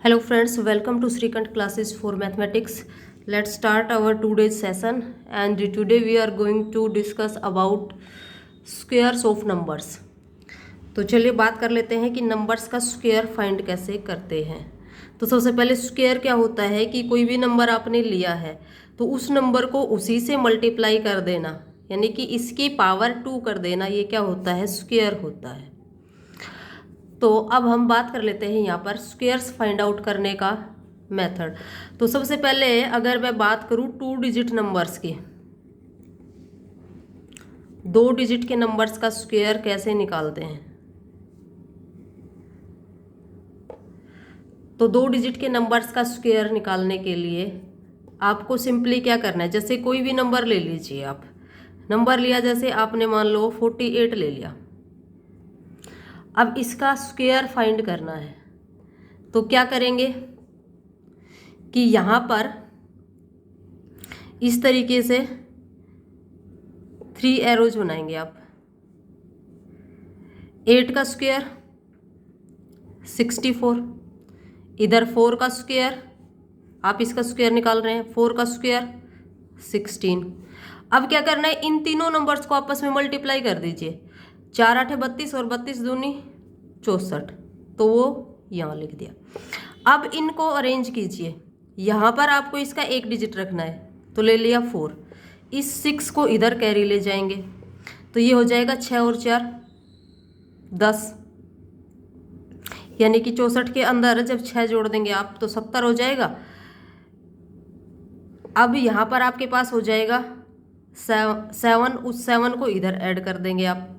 Hello friends, welcome to Srikant classes for mathematics. Let's start our today's session, and today we are going to discuss about squares of numbers. तो चलिए बात कर लेते हैं कि numbers का square find कैसे करते हैं। तो सबसे पहले स्क्वायर क्या होता है कि कोई भी नंबर आपने लिया है तो उस नंबर को उसी से मल्टीप्लाई कर देना, यानी कि इसकी पावर 2 कर देना, ये क्या होता है, स्क्वायर होता है। तो अब हम बात कर लेते हैं यहाँ पर स्क्वायर्स फाइंड आउट करने का मेथड। तो सबसे पहले अगर मैं बात करूँ 2 डिजिट नंबर्स की, 2 डिजिट के नंबर्स का स्क्वायर कैसे निकालते हैं। तो 2 डिजिट के नंबर्स का स्क्वायर निकालने के लिए आपको सिंपली क्या करना है, जैसे कोई भी नंबर ले लीजिए। आप नंबर लिया, जैसे आपने मान लो 48 ले लिया। अब इसका स्क्वायर फाइंड करना है तो क्या करेंगे कि यहाँ पर इस तरीके से 3 एरोज बनाएंगे आप। 8 का स्क्वायर 64, इधर 4 का स्क्वायर, आप इसका स्क्वायर निकाल रहे हैं, 4 का स्क्वायर 16। अब क्या करना है, इन तीनों नंबर्स को आपस में मल्टीप्लाई कर दीजिए। 4 8 32 और 32 दूनी 64, तो वो यहाँ लिख दिया। अब इनको अरेंज कीजिए। यहाँ पर आपको इसका एक डिजिट रखना है, तो ले लिया 4। इस 6 को इधर कैरी ले जाएंगे, तो ये हो जाएगा 6 और 4 10, यानी कि 64 के अंदर जब 6 जोड़ देंगे आप तो 70 हो जाएगा। अब यहाँ पर आपके पास हो जाएगा 7, उस 7 को इधर ऐड कर देंगे आप,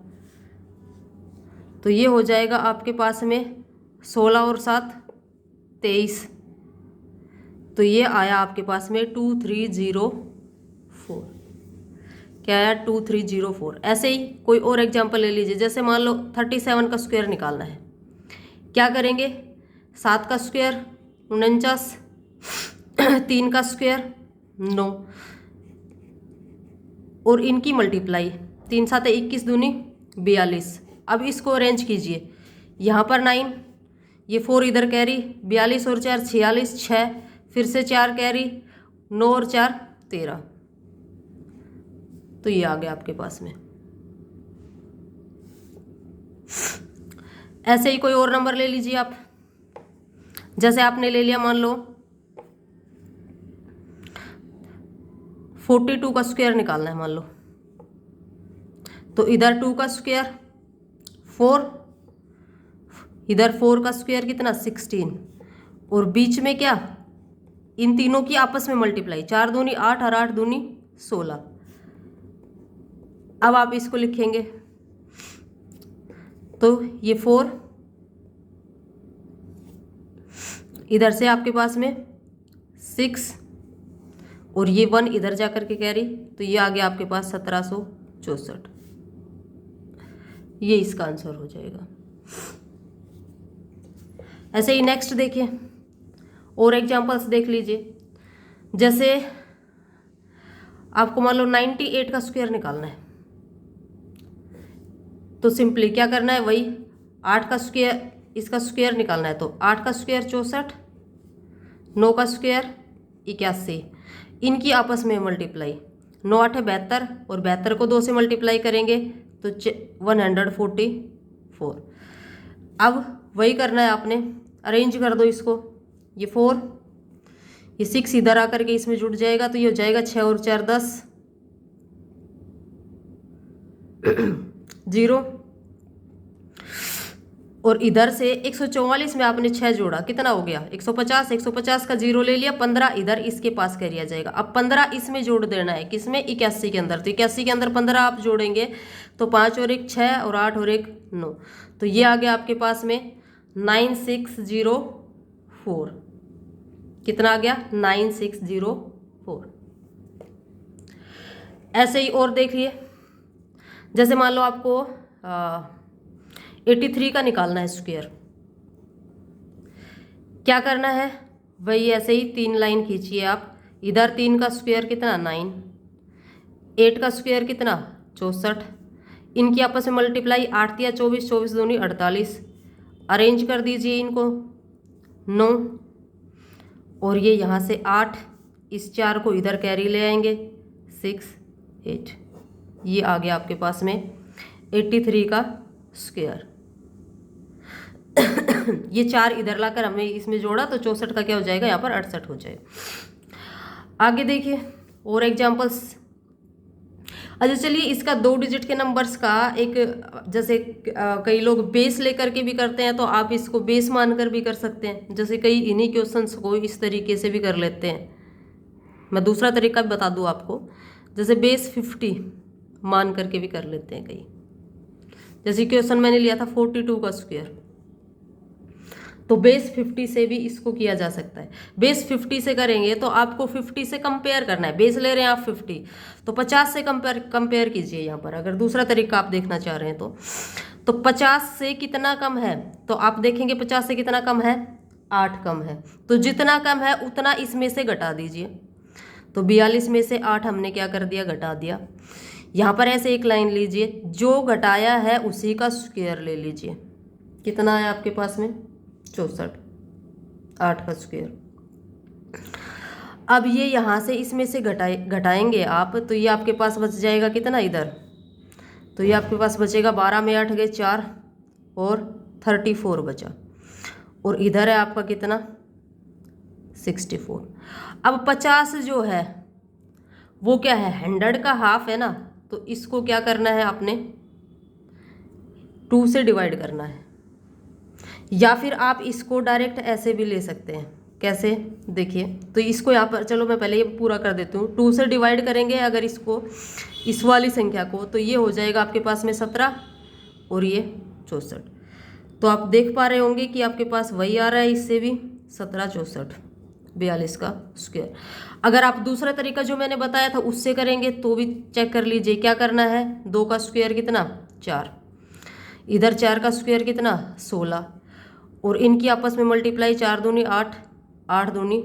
तो ये हो जाएगा आपके पास में 16 और 7 23, तो ये आया आपके पास में 2304। क्या आया, 2304। ऐसे ही कोई और एग्जांपल ले लीजिए, जैसे मान लो 37 का स्क्वायर निकालना है। क्या करेंगे, 7 का स्क्वायर 49, 3 का स्क्वायर 9 और इनकी मल्टीप्लाई 3 7 21 दूनी 42। अब इसको अरेंज कीजिए, यहाँ पर 9, ये 4 इधर कैरी, 42 और 4 46, 6 फिर से 4 कैरी, 9 और 4 13, तो ये आ गया आपके पास में। ऐसे ही कोई और नंबर ले लीजिए आप, जैसे आपने ले लिया मान लो 42 का स्क्वायर निकालना है मान लो, तो इधर 2 का स्क्वायर 4, इधर 4 का स्क्वायर कितना 16, और बीच में क्या, इन तीनों की आपस में मल्टीप्लाई, 4 दूनी 8 और 8 दूनी 16। अब आप इसको लिखेंगे, तो ये 4 इधर से आपके पास में 6 और ये 1 इधर जाकर के कैरी, तो ये आ गया आपके पास 1764। ये इसका आंसर हो जाएगा। ऐसे ही नेक्स्ट देखिए, और एग्जांपल्स देख लीजिए। जैसे आपको मान लो 98 का स्क्वायर निकालना है, तो सिंपली क्या करना है, वही 8 का स्क्वायर, इसका स्क्वायर निकालना है, तो 8 का स्क्वायर 64, 9 का स्क्वायर 81, इनकी आपस में मल्टीप्लाई, 9 8 72 और 72 को 2 से मल्टीप्लाई करेंगे तो 144। अब वही करना है आपने, अरेंज कर दो इसको, ये 4, ये 6 इधर आकर के इसमें जुड़ जाएगा, तो ये हो जाएगा 6 और 4 10 0, और इधर से 144 में आपने 6 जोड़ा, कितना हो गया 150, 150 का 0 ले लिया, 15 इधर इसके पास कैरिया जाएगा। अब 15 इसमें जोड़ देना है, किसमें, 81 के अंदर, तो 81 के अंदर 15 आप जोड़ेंगे तो 5 और 1 6 और 8 और 1 9, तो ये आ गया आपके पास में 9604। कितना आ गया, 9604। ऐसे ही और देखिए, जैसे मान लो आपको 83 का निकालना है स्क्वायर। क्या करना है, वही ऐसे ही 3 लाइन खींचिए आप। इधर 3 का स्क्वायर कितना 9, 8 का स्क्वायर कितना 64, इनकी आपस में मल्टीप्लाई, 8 या 24, 24 दूनी 48, अरेंज कर दीजिए इनको। 9 और ये यहाँ से 8, इस 4 को इधर कैरी ले आएंगे 6 8, ये आ गया आपके पास में 83 का स्क्वायर। ये 4 इधर लाकर हमें इसमें जोड़ा तो 64 का क्या हो जाएगा, यहाँ पर 68 हो जाएगा। आगे देखिए और एग्जाम्पल्स। अच्छा चलिए, इसका 2 डिजिट के नंबर्स का एक, जैसे कई लोग बेस लेकर के भी करते हैं, तो आप इसको बेस मानकर भी कर सकते हैं। जैसे कई इन्हीं क्वेश्चंस को इस तरीके से भी कर लेते हैं। मैं दूसरा तरीका भी बता दूं आपको, जैसे बेस 50 मान करके भी कर लेते हैं कई। जैसे क्वेश्चन मैंने लिया था 42 का स्क्वायर, तो बेस 50 से भी इसको किया जा सकता है। बेस 50 से करेंगे तो आपको 50 से कंपेयर करना है। बेस ले रहे हैं आप 50, तो 50 से कंपेयर कीजिए। यहाँ पर अगर दूसरा तरीका आप देखना चाह रहे हैं तो 50 से कितना कम है, तो आप देखेंगे 50 से कितना कम है, 8 कम है। तो जितना कम है उतना इसमें से घटा दीजिए। तो 42 में से 8 हमने क्या कर दिया, घटा दिया। यहाँ पर ऐसे एक लाइन लीजिए, जो घटाया है उसी का स्क्वायर ले लीजिए। कितना है आपके पास में, 64, 8 का स्क्वायर। अब ये यहाँ से इसमें से घटाएंगे आप, तो ये आपके पास बच जाएगा कितना इधर, तो ये आपके पास बचेगा 12 में 8 गए 4 और 34 बचा। और इधर है आपका कितना, 64। अब 50 जो है वो क्या है, 100 का हाफ है ना, तो इसको क्या करना है आपने, 2 से डिवाइड करना है। या फिर आप इसको डायरेक्ट ऐसे भी ले सकते हैं। कैसे, देखिए, तो इसको यहाँ पर, चलो मैं पहले ये पूरा कर देती हूँ। 2 से डिवाइड करेंगे अगर इसको, इस वाली संख्या को, तो ये हो जाएगा आपके पास में 17 और ये 64। तो आप देख पा रहे होंगे कि आपके पास वही आ रहा है, इससे भी 17 64 42 का स्क्वायर। अगर आप दूसरा तरीका जो मैंने बताया था उससे करेंगे तो भी चेक कर लीजिए। क्या करना है, 2 का स्क्वायर कितना, 4, इधर 4 का स्क्वायर कितना, 16, और इनकी आपस में मल्टीप्लाई, 4 दूनी 8, 8 दूनी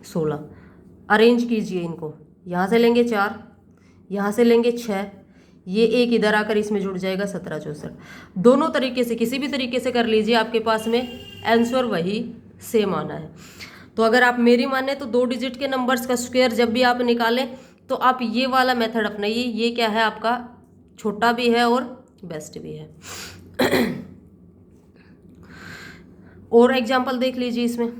16। अरेंज कीजिए इनको, यहाँ से लेंगे 4, यहाँ से लेंगे 6, ये एक इधर आकर इसमें जुड़ जाएगा 17 64। दोनों तरीके से, किसी भी तरीके से कर लीजिए, आपके पास में आंसर वही सेम आना है। तो अगर आप मेरी माने तो 2 डिजिट के नंबर्स का स्क्वायर जब भी आप निकालें तो आप ये वाला मेथड अपनाइए। ये क्या है आपका, छोटा भी है और बेस्ट भी है। और एग्जाम्पल देख लीजिए इसमें।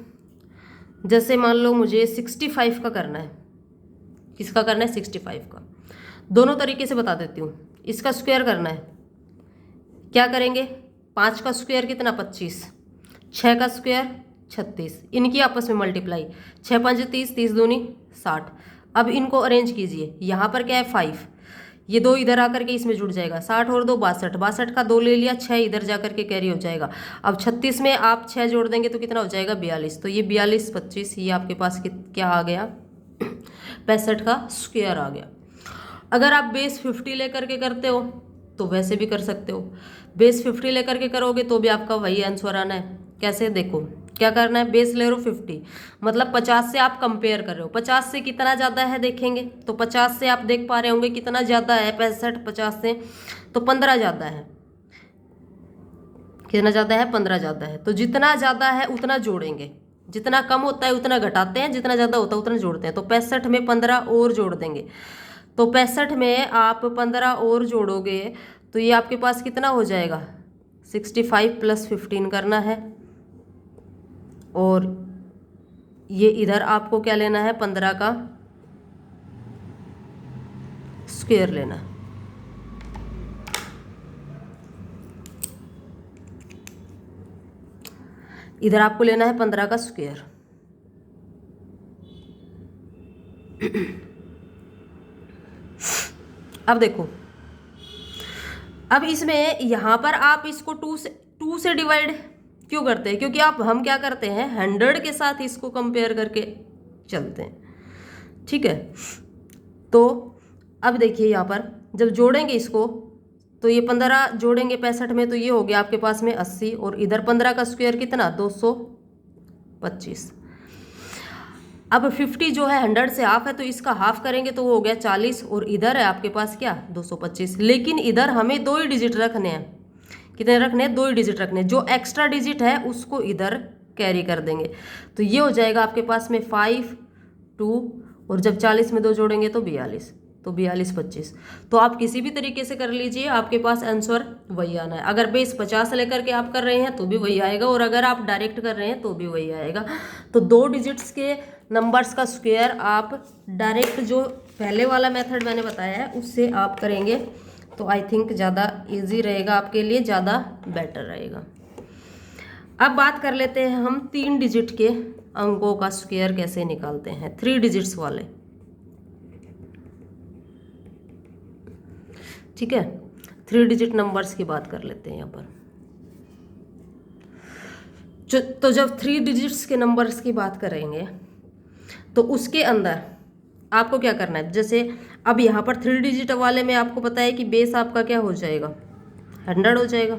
जैसे मान लो मुझे 65 का करना है, किसका करना है, 65 का। दोनों तरीके से बता देती हूँ। इसका स्क्वायर करना है, क्या करेंगे, 5 का स्क्वायर कितना, 25, 6 का स्क्वायर 36, इनकी आपस में मल्टीप्लाई, 6 5 30, 30 दूनी 60। अब इनको अरेंज कीजिए, यहाँ पर क्या है 5, ये 2 इधर आकर के इसमें जुड़ जाएगा, 60 और 2 62, 62 का 2 ले लिया, 6 इधर जाकर के कैरी हो जाएगा। अब 36 में आप 6 जोड़ देंगे तो कितना हो जाएगा, 42। तो ये 42 25, ये आपके पास क्या आ गया, 65 का स्क्वायर आ गया। अगर आप बेस 50 लेकर के करते हो तो वैसे भी कर सकते हो। बेस 50 लेकर के करोगे तो भी आपका वही आंसर आना है। कैसे, देखो क्या करना है, बेस ले रहे हो 50, मतलब 50 से आप कंपेयर कर रहे हो। 50 से कितना ज़्यादा है देखेंगे, तो 50 से आप देख पा रहे होंगे कितना ज़्यादा है, 65 50 से तो 15 ज़्यादा है। कितना ज़्यादा है, 15 ज़्यादा है। तो जितना ज़्यादा है उतना जोड़ेंगे, जितना कम होता है उतना घटाते हैं, जितना ज़्यादा होता है उतना जोड़ते हैं। तो 65 में 15 और जोड़ देंगे, तो 65 में आप 15 और जोड़ोगे तो ये आपके पास कितना हो जाएगा, 65 + 15 करना है। और ये इधर आपको क्या लेना है, 15 का स्क्वायर लेना है। इधर आपको लेना है 15 का स्क्वायर। अब देखो, अब इसमें यहाँ पर आप इसको 2 से डिवाइड क्यों करते हैं, क्योंकि हम क्या करते हैं, 100 के साथ इसको कंपेयर करके चलते हैं, ठीक है। तो अब देखिए यहाँ पर जब जोड़ेंगे इसको तो ये 15 जोड़ेंगे 65 में, तो ये हो गया आपके पास में 80, और इधर 15 का स्क्वायर कितना, 225। अब 50 जो है 100 से हाफ है, तो इसका हाफ करेंगे तो वो हो गया 40, और इधर है आपके पास क्या, 225। लेकिन इधर हमें 2 ही डिजिट रखने हैं। कितने रखने हैं, 2 ही डिजिट रखने हैं। जो एक्स्ट्रा डिजिट है उसको इधर कैरी कर देंगे। तो ये हो जाएगा आपके पास में 5 2 और जब 40 में 2 जोड़ेंगे तो 42, तो 42 25। तो आप किसी भी तरीके से कर लीजिए, आपके पास आंसर वही आना है। अगर बेस 50 लेकर के आप कर रहे हैं तो भी वही आएगा, और अगर आप डायरेक्ट कर रहे हैं तो भी वही आएगा। तो 2 डिजिट्स के नंबर्स का स्क्वायर आप डायरेक्ट जो पहले वाला मेथड मैंने बताया है उससे आप करेंगे तो आई थिंक ज़्यादा इजी रहेगा आपके लिए, ज़्यादा बेटर रहेगा। अब बात कर लेते हैं हम 3 डिजिट के अंकों का स्क्वायर कैसे निकालते हैं, 3 डिजिट्स वाले। ठीक है, 3 डिजिट नंबर्स की बात कर लेते हैं यहाँ पर। तो जब 3 डिजिट्स के नंबर्स की बात करेंगे तो उसके अंदर आपको क्या करना है, जैसे अब यहाँ पर 3 डिजिट वाले में आपको पता है कि बेस आपका क्या हो जाएगा, 100 हो जाएगा,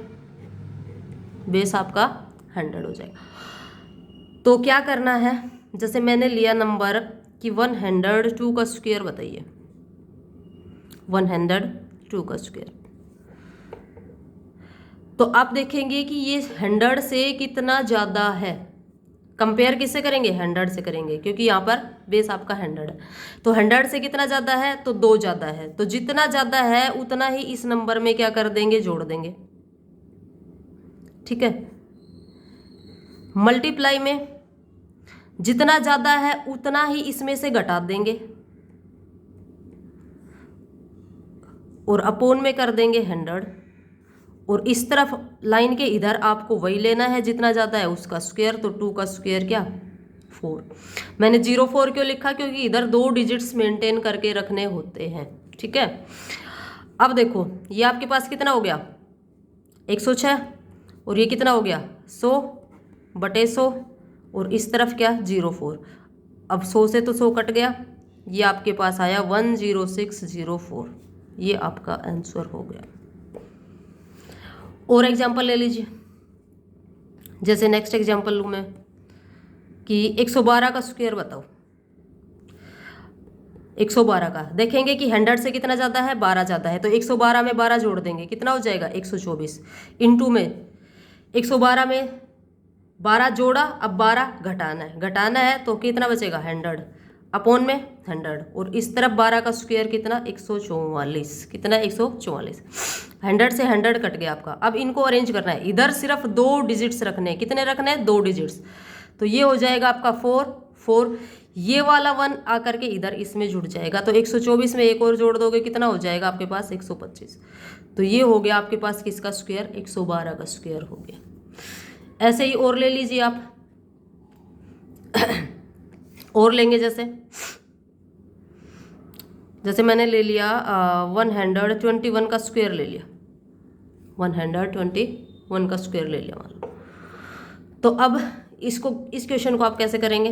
बेस आपका 100 हो जाएगा। तो क्या करना है, जैसे मैंने लिया नंबर कि 102 का स्क्वायर बताइए, 102 का स्क्वायर। तो आप देखेंगे कि ये 100 से कितना ज़्यादा है, कंपेयर किससे करेंगे, 100 से करेंगे, क्योंकि यहाँ पर बेस आपका 100 है। तो 100 से कितना ज़्यादा है, तो 2 ज़्यादा है। तो जितना ज़्यादा है उतना ही इस नंबर में क्या कर देंगे, जोड़ देंगे। ठीक है, मल्टीप्लाई में जितना ज़्यादा है उतना ही इसमें से घटा देंगे, और अपोन में कर देंगे 100, और इस तरफ लाइन के इधर आपको वही लेना है जितना ज़्यादा है उसका स्क्वायर। तो 2 का स्क्वायर क्या, 4। मैंने 04 क्यों लिखा, क्योंकि इधर 2 डिजिट्स मेंटेन करके रखने होते हैं। ठीक है, अब देखो ये आपके पास कितना हो गया, 106, और ये कितना हो गया, 100/100, और इस तरफ क्या, 04। अब 100 से तो 100 कट गया, ये आपके पास आया 10604। ये आपका आंसर हो गया। और एग्जाम्पल ले लीजिए, जैसे नेक्स्ट एग्जाम्पल लूँ मैं कि 112 का स्क्वायर बताओ। 112 का देखेंगे कि 100 से कितना ज़्यादा है, 12 ज़्यादा है। तो 112 में 12 जोड़ देंगे, कितना हो जाएगा, 124। इंटू में 112 में 12 जोड़ा, अब 12 घटाना है तो कितना बचेगा, 100, अपोन में 100, और इस तरफ 12 का स्क्वायर कितना, 144। कितना, 144। 100 से 100 कट गया आपका। अब इनको अरेंज करना है, इधर सिर्फ 2 डिजिट्स रखने हैं। कितने रखने हैं, 2 डिजिट्स। तो ये हो जाएगा आपका 4, ये वाला 1 आकर के इधर इसमें जुड़ जाएगा। तो 124 में एक और जोड़ दोगे, कितना हो जाएगा आपके पास, 125। तो ये हो गया आपके पास किसका स्क्वायर, 112 का स्क्वायर हो गया। ऐसे ही और ले लीजिए आप और लेंगे, जैसे मैंने ले लिया 121 का स्क्वायर ले लिया, 121 का स्क्वायर ले लिया मान लो। तो अब इस क्वेश्चन को आप कैसे करेंगे,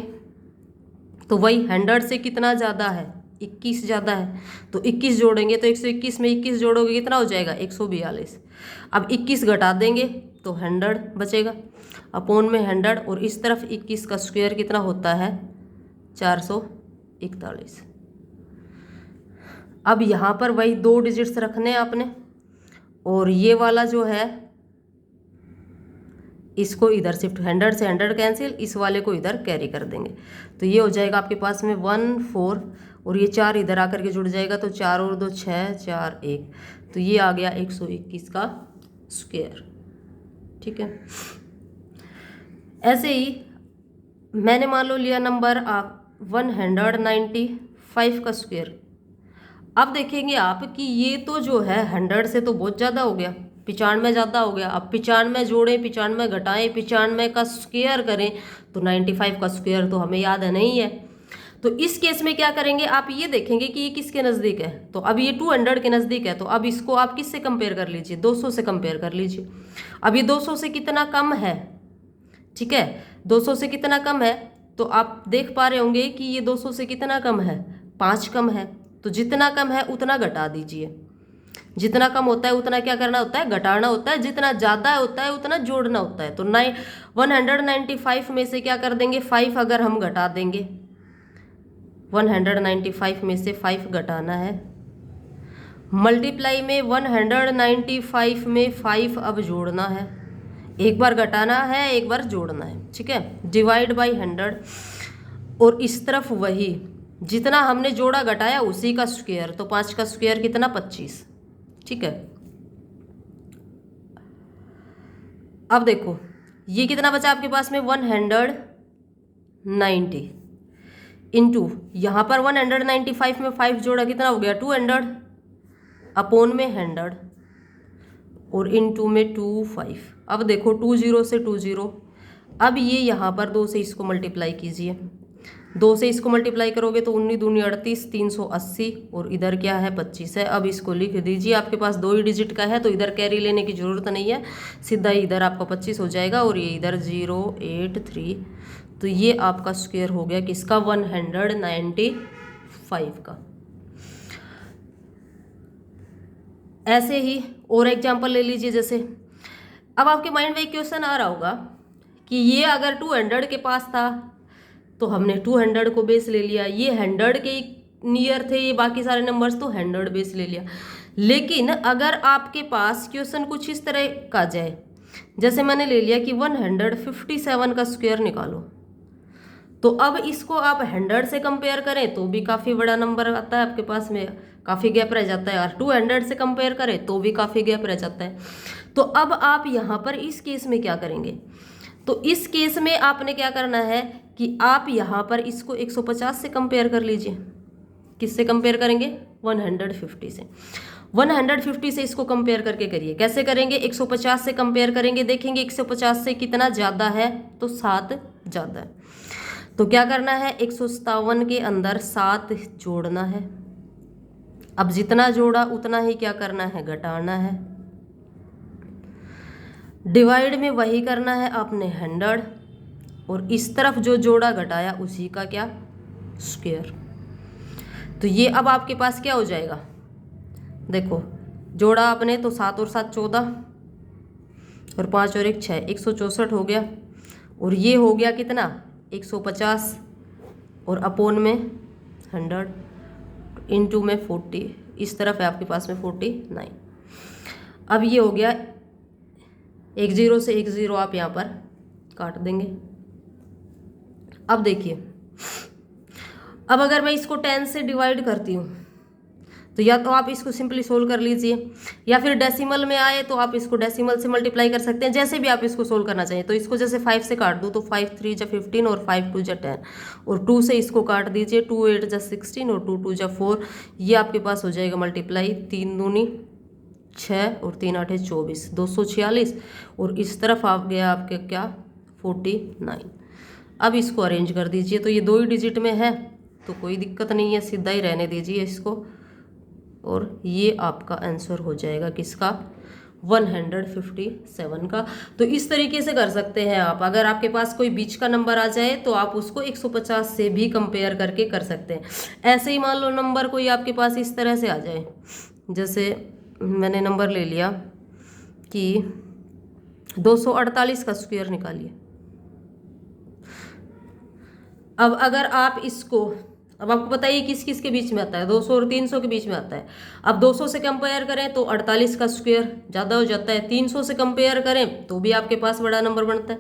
तो वही 100 से कितना ज़्यादा है, 21 ज़्यादा है। तो 21 जोड़ेंगे, तो 121 में 21 जोड़ोगे कितना हो जाएगा, 142। अब 21 घटा देंगे तो 100 बचेगा, अपोन में 100, और इस तरफ 21 का स्क्वायर कितना होता है, 441। अब यहाँ पर वही 2 डिजिट्स रखने हैं आपने, और ये वाला जो है इसको इधर शिफ्ट, 100 से 100 कैंसिल, इस वाले को इधर कैरी कर देंगे। तो ये हो जाएगा आपके पास में 14, और ये 4 इधर आकर के जुड़ जाएगा, तो 4 और 2 6, 4 1। तो ये आ गया 121 का स्क्वायर। ठीक है, ऐसे ही मैंने मान लो लिया नंबर 195 का स्क्वायर। अब देखेंगे आप कि ये तो जो है 100 से तो बहुत ज़्यादा हो गया, 95 ज़्यादा हो गया। अब 95 जोड़ें, 95 घटाएं, 95 का स्क्वायर करें, तो 95 का स्क्वायर तो हमें याद है नहीं है। तो इस केस में क्या करेंगे, आप ये देखेंगे कि ये किसके नज़दीक है। तो अब ये 200 के नज़दीक है, तो अब इसको आप किससे कंपेयर कर लीजिए, 200 से कंपेयर कर लीजिए। अब ये 200 से कितना कम है, ठीक है, 200 से कितना कम है, तो आप देख पा रहे होंगे कि ये 200 से कितना कम है, 5 कम है। तो जितना कम है उतना घटा दीजिए, जितना कम होता है उतना क्या करना होता है, घटाना होता है, जितना ज़्यादा होता है उतना जोड़ना होता है। तो 195 में से क्या कर देंगे, 5 अगर हम घटा देंगे, 195 में से 5 घटाना है, मल्टीप्लाई में 195 में 5 अब जोड़ना है, एक बार घटाना है, एक बार जोड़ना है, ठीक है। डिवाइड बाई 100, और इस तरफ वही जितना हमने जोड़ा घटाया उसी का स्क्वायर, तो 5 का स्क्वायर कितना 25, ठीक है। अब देखो ये कितना बचा आपके पास में 190 इंटू यहाँ पर 195 में 5 जोड़ा कितना हो गया 200 अपॉन में 100 और इनटू में 25। अब देखो 20 से 20, अब ये यहाँ पर 2 से इसको मल्टीप्लाई कीजिए, 2 से इसको मल्टीप्लाई करोगे तो 19 दूनी 38, 380 और इधर क्या है 25 है। अब इसको लिख दीजिए, आपके पास 2 ही डिजिट का है तो इधर कैरी लेने की ज़रूरत नहीं है, सीधा ही इधर आपका 25 हो जाएगा और ये इधर 083। तो ये आपका स्क्वायर हो गया किसका 195 का। ऐसे ही और एग्जाम्पल ले लीजिए, जैसे अब आपके माइंड में एक क्वेश्चन आ रहा होगा कि ये अगर 200 के पास था तो हमने 200 को बेस ले लिया, ये 100 के नियर थे ये बाकी सारे नंबर्स तो 100 बेस ले लिया। लेकिन अगर आपके पास क्वेश्चन कुछ इस तरह का जाए, जैसे मैंने ले लिया कि 157 का स्क्वायर निकालो, तो अब इसको आप 100 से कंपेयर करें तो भी काफ़ी बड़ा नंबर आता है आपके पास में, काफ़ी गैप रह जाता है, और 200 से कंपेयर करें तो भी काफ़ी गैप रह जाता है। तो अब आप यहाँ पर इस केस में क्या करेंगे, तो इस केस में आपने क्या करना है कि आप यहाँ पर इसको 150 से कंपेयर कर लीजिए। किससे कंपेयर करेंगे 150 से, 150 से इसको कंपेयर करके करिए। कैसे करेंगे 150 से कंपेयर करेंगे, देखेंगे 150 से कितना ज़्यादा है तो 7 ज़्यादा है, तो क्या करना है 157 के अंदर 7 जोड़ना है। अब जितना जोड़ा उतना ही क्या करना है घटाना है। डिवाइड में वही करना है आपने 100, और इस तरफ जो जोड़ा घटाया उसी का क्या स्क्वायर। तो ये अब आपके पास क्या हो जाएगा, देखो जोड़ा आपने तो 7 और 7 14 और 5 और 1 6, 164 हो गया, और ये हो गया कितना 150 और अपोन में 100 इंटू में 40, इस तरफ है आपके पास में 49। अब ये हो गया 10 से 10 आप यहाँ पर काट देंगे। अब देखिए, अब अगर मैं इसको 10 से डिवाइड करती हूँ तो या तो आप इसको सिंपली सोल्व कर लीजिए, या फिर डेसिमल में आए तो आप इसको डेसिमल से मल्टीप्लाई कर सकते हैं, जैसे भी आप इसको सोल्व करना चाहिए। तो इसको जैसे 5 से काट दूँ तो 5 3 जा 15 और 5 2 जा 10, और 2 से इसको काट दीजिए, 2 8 जा 16 और 2 2 जा 4। ये आपके पास हो जाएगा मल्टीप्लाई, 3 दूनी 6 और 3 8 24, 246, और इस तरफ आ गया आपके क्या 49। अब इसको अरेंज कर दीजिए, तो ये 2 ही डिजिट में है तो कोई दिक्कत नहीं है, सीधा ही रहने दीजिए इसको, और ये आपका आंसर हो जाएगा किसका 157 का। तो इस तरीके से कर सकते हैं आप। अगर आपके पास कोई बीच का नंबर आ जाए तो आप उसको 150 से भी कंपेयर करके कर सकते हैं। ऐसे ही मान लो नंबर कोई आपके पास इस तरह से आ जाए, जैसे मैंने नंबर ले लिया कि 248 का स्क्वायर निकालिए। अब अगर आप इसको, अब आपको पता है किस किस के बीच में आता है 200 और 300 के बीच में आता है। अब 200 से कंपेयर करें तो 48 का स्क्वायर ज़्यादा हो जाता है, 300 से कंपेयर करें तो भी आपके पास बड़ा नंबर बनता है।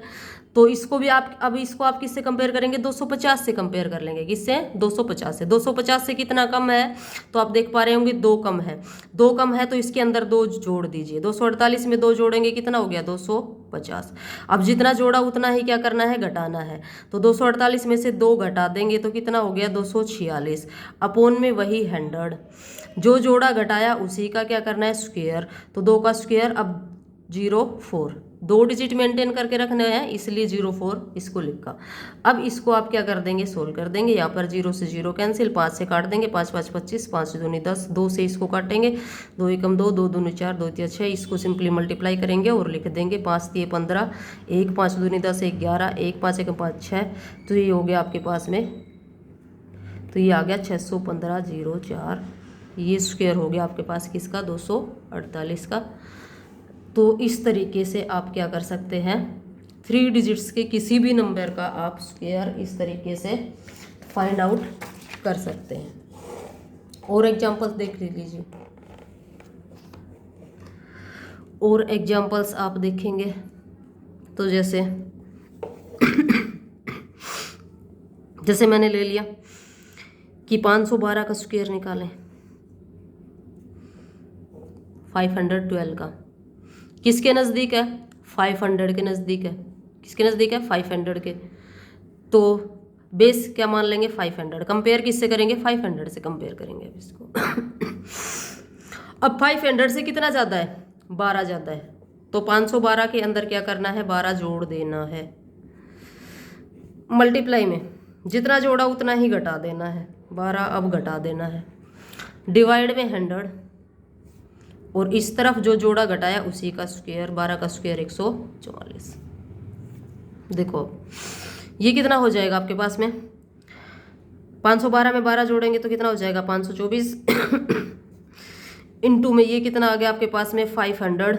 तो इसको भी आप, अब इसको आप किससे कंपेयर करेंगे 250 से कंपेयर कर लेंगे। किससे 250 से। 250 से कितना कम है तो आप देख पा रहे होंगे 2 कम है, 2 कम है तो इसके अंदर 2 जोड़ दीजिए। 248 में 2 जोड़ेंगे कितना हो गया 250। अब जितना जोड़ा उतना ही क्या करना है घटाना है, तो 248 में से 2 घटा देंगे तो कितना हो गया 246 अपोन में वही 100। जो जोड़ा घटाया उसी का क्या करना है स्क्वायर, तो 2 का स्क्वायर अब 04, 2 डिजिट मेंटेन करके रखने हैं इसलिए 04 इसको लिखा। अब इसको आप क्या कर देंगे सोल्व कर देंगे। यहाँ पर 0 से 0 कैंसिल, 5 से काट देंगे, 5 5 25, 5 दूनी 10, 2 से इसको काटेंगे, 2 एकम 2, 2 दूनी 4, 2 तिया 6, इसको सिंपली मल्टीप्लाई करेंगे और लिख देंगे 5 तिये 15, 1 5 दूनी 10, 1 11, 1 5 एकम 5 6। तो ये हो गया आपके पास में, तो ये आ गया 615.04। ये स्क्वायर हो गया आपके पास किसका 248 का। तो इस तरीके से आप क्या कर सकते हैं 3 डिजिट्स के किसी भी नंबर का आप स्क्वायर इस तरीके से फाइंड आउट कर सकते हैं। और एग्जांपल्स देख लीजिए, और एग्जांपल्स आप देखेंगे तो जैसे जैसे मैंने ले लिया कि 512 का स्क्वायर निकालें, 512 का किसके नज़दीक है, 500 के नज़दीक है। किसके नज़दीक है, 500 के। तो बेस क्या मान लेंगे, 500। कंपेयर किससे करेंगे, 500 से कंपेयर करेंगे अब इसको। अब 500 से कितना ज़्यादा है, 12 ज़्यादा है, तो 512 के अंदर क्या करना है, 12 जोड़ देना है। मल्टीप्लाई में जितना जोड़ा उतना ही घटा देना है, 12 अब घटा देना है। डिवाइड में 100, और इस तरफ जो जोड़ा घटाया उसी का स्क्वायर, 12 का स्क्वायर 144। देखो ये कितना हो जाएगा आपके पास में, 512 में 12 जोड़ेंगे तो कितना हो जाएगा, 524 इंटू में ये कितना आ गया आपके पास में, 500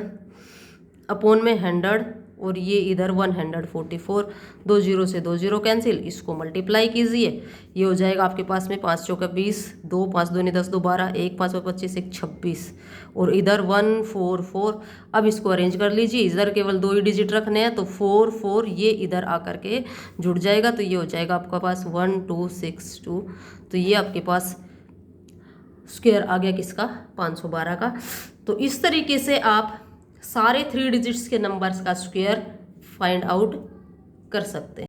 अपॉन में 100, और ये इधर 144। 2 जीरो से 2 जीरो कैंसिल, इसको मल्टीप्लाई कीजिए, ये हो जाएगा आपके पास में 5 चौका 20, 2 5 2 10 2 12, 1 5 25 1 26, और इधर 144। अब इसको अरेंज कर लीजिए, इधर केवल 2 ही डिजिट रखने हैं, तो 4 4 ये इधर आकर के जुड़ जाएगा, तो ये हो जाएगा आपका पास 1262। तो ये आपके पास स्क्वायर आ गया किसका, 512 का। तो इस तरीके से आप सारे 3 डिजिट्स के नंबर्स का स्क्वायर फाइंड आउट कर सकते हैं।